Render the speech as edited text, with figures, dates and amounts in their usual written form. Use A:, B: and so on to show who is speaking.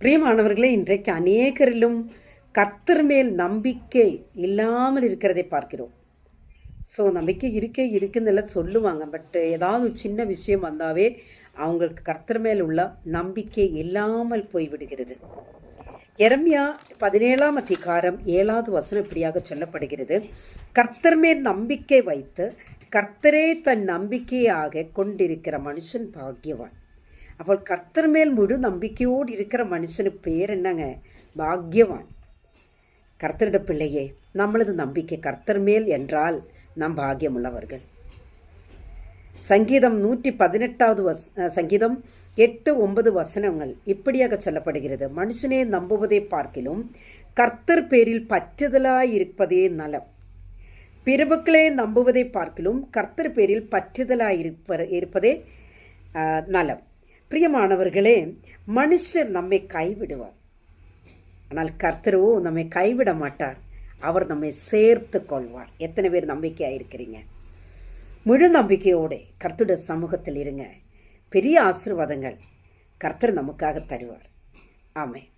A: பிரியமானவர்களே, இன்றைக்கு அநேகரிலும் கர்த்தர் மேல் நம்பிக்கை இல்லாமல் இருக்கிறதை பார்க்கிறோம். ஸோ நம்பிக்கை இருக்குன்னு சொல்லுவாங்க. பட் ஏதாவது ஒரு சின்ன விஷயம் வந்தாவே அவங்களுக்கு கர்த்தர் மேல் உள்ள நம்பிக்கை இல்லாமல் போய்விடுகிறது. எரேமியா 17ஆம் அதிகாரம் 7வது வசனம் இப்படியாக சொல்லப்படுகிறது. கர்த்தர் மேல் நம்பிக்கை வைத்து கர்த்தரே தன் நம்பிக்கையாக கொண்டிருக்கிற மனுஷன் பாக்கியவான். அப்போ கர்த்தர் மேல் முழு நம்பிக்கையோடு இருக்கிற மனுஷனுக்கு பேர் என்னங்க? பாக்கியவான். கர்த்தருடைய பிள்ளையே, நம்மளது நம்பிக்கை கர்த்தர் மேல் என்றால் நாம் பாக்கியம் உள்ளவர்கள். சங்கீதம் 118வது சங்கீதம் 8-9 வசனங்கள் இப்படியாக சொல்லப்படுகிறது. மனுஷனே நம்புவதை பார்க்கிலும் கர்த்தர் பேரில் பற்றுதலாய் இருப்பதே நலம். பிறப்புக்களே நம்புவதை பார்க்கிலும் கர்த்தர் பேரில் பற்றுதலாய் இருப்பதே நலம். பிரியமானவர்களே, மனுஷர் நம்மை கைவிடுவார், ஆனால் கர்த்தரோ நம்மை கைவிட மாட்டார். அவர் நம்மை சேர்த்து கொள்வார். எத்தனை பேர் நம்பிக்கையாக இருக்கிறீங்க? முழு நம்பிக்கையோடு கர்த்தருடைய சமூகத்தில் இருங்க. பெரிய ஆசீர்வாதங்கள் கர்த்தர் நமக்காக தருவார். ஆமென்.